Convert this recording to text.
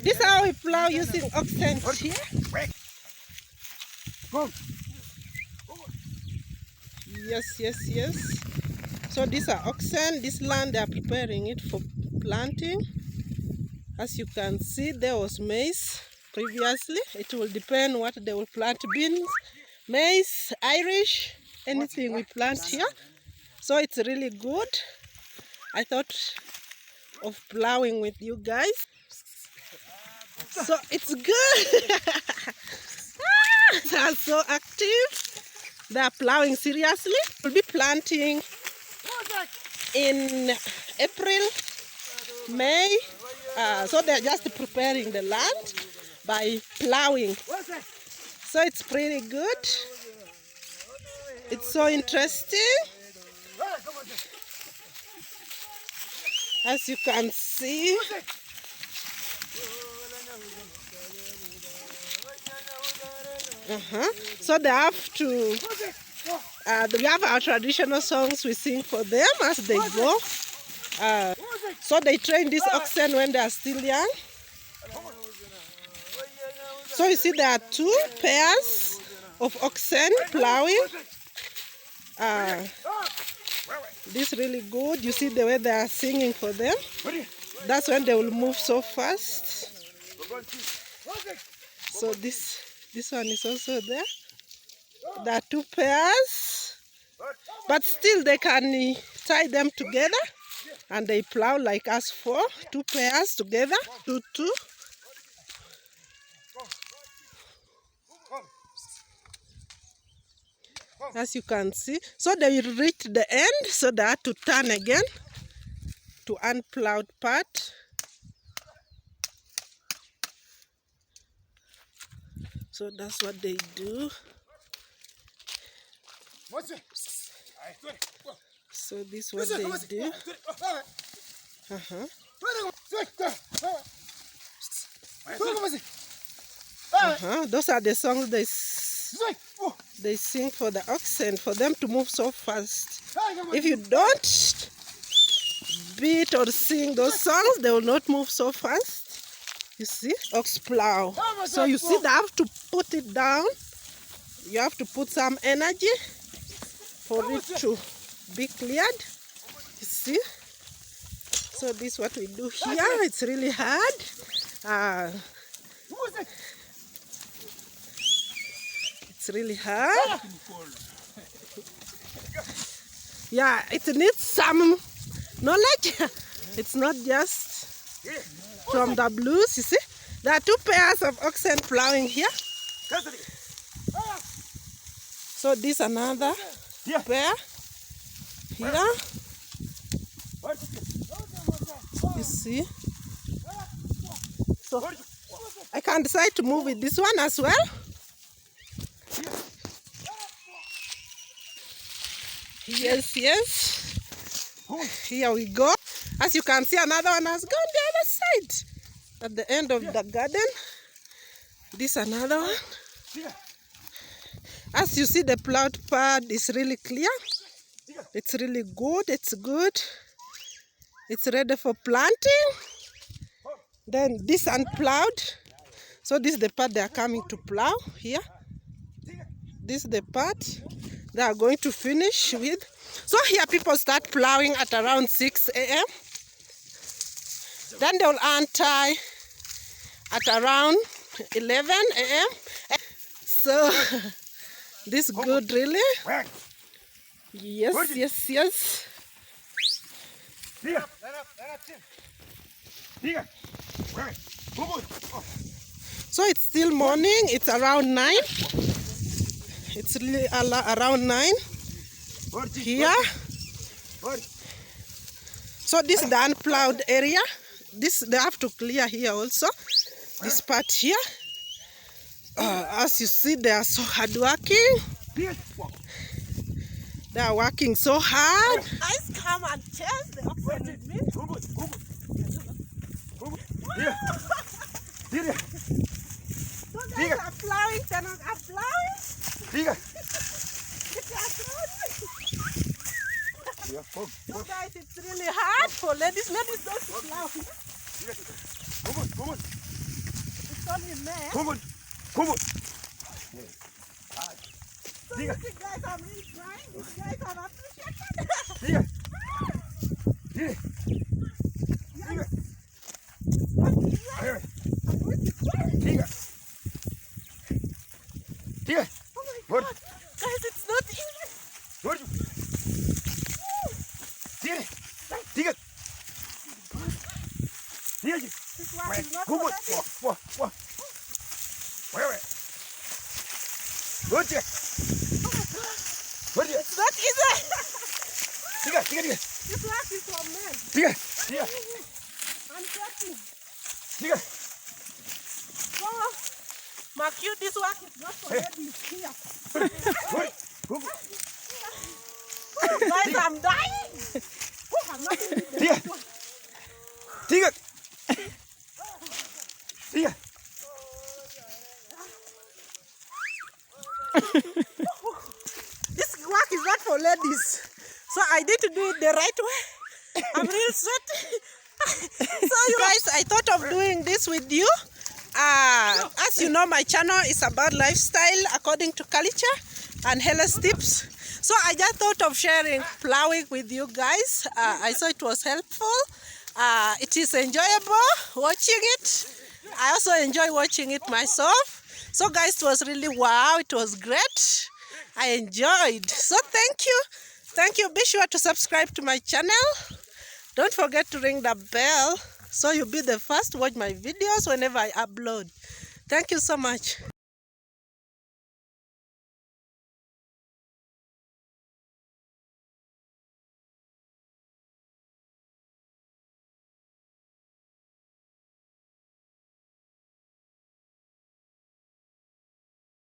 This is how we plow using oxen here. Yes. So these are oxen. This land they are preparing it for planting. As you can see, there was maize previously. It will depend what they will plant: beans, maize, Irish, anything we plant here. So it's really good. I thought of plowing with you guys. So it's good. They are so active. They are plowing seriously. We'll be planting in April, May. So they're just preparing the land by plowing. So it's pretty good. It's so interesting. As you can see. So they have to, we have our traditional songs we sing for them as they go. So they train these oxen when they are still young. So you see there are 2 pairs of oxen plowing. This is really good. You see the way they are singing for them. That's when they will move so fast. So this one is also there. There are 2 pairs, but still they can tie them together and they plow like us 4, 2 pairs together, 2. As you can see, so they will reach the end, so they have to turn again to unplowed part. So that's what they do. So this is what they do. Those are the songs they sing for the oxen, for them to move so fast. If you don't beat or sing those songs, they will not move so fast. You see, ox plow. So you see, they have to put it down. You have to put some energy for it to be cleared. You see. So this is what we do here. It's really hard. It's really hard. Yeah, it needs some knowledge. It's not just from the blues, you see. There are 2 pairs of oxen plowing here. So this another pair here. You see. So I can decide to move with this one as well. Yes. Here we go. As you can see, another one has gone the other side. At the end of the garden. This another one. As you see, the plowed part is really clear. It's really good. It's good. It's ready for planting. Then this unplowed. So this is the part they are coming to plow here. This is the part they are going to finish with. So here people start plowing at around 6 a.m. Then they will untie at around 11 a.m. So this is good, really. Yes. So it's still morning. It's around 9. It's really around 9 here. So this is the unplowed area. This they have to clear here also. This part here. As you see, they are so hardworking. They are working so hard. Guys, come and chase the oxen with me. So guys are plowing, tenants are plowing. So guys, it's really hard for ladies. Ladies don't plow. Come on. Come on. So you see, guys, I'm really trying. You guys have appreciated. Diga. Diga. Diga. Diga. Diga. Oh my What? God. Guys, it's not easy. What? Diga. Diga. Diga. This one is not Come on. already. Wah. Where? What? Oh my God. What? It's not easy. Diga. This work is for men. Diga. I'm trusting. Diga. Oh, Mark, you, this work is not for ladies. Here. What? Come on. Guys, I'm dying. Oh, I'm not in this Diga. one. Diga. Diga. This work is not for ladies. So I need to do it the right way. I'm real sweaty. So you guys, I thought of doing this with you. As you know, my channel is about lifestyle according to culture and health tips. So I just thought of sharing plowing with you guys. I saw it was helpful. It is enjoyable watching it. I also enjoy watching it myself. So guys, it was really wow. It was great. I enjoyed. So thank you. Thank you. Be sure to subscribe to my channel. Don't forget to ring the bell so you'll be the first to watch my videos whenever I upload. Thank you so much.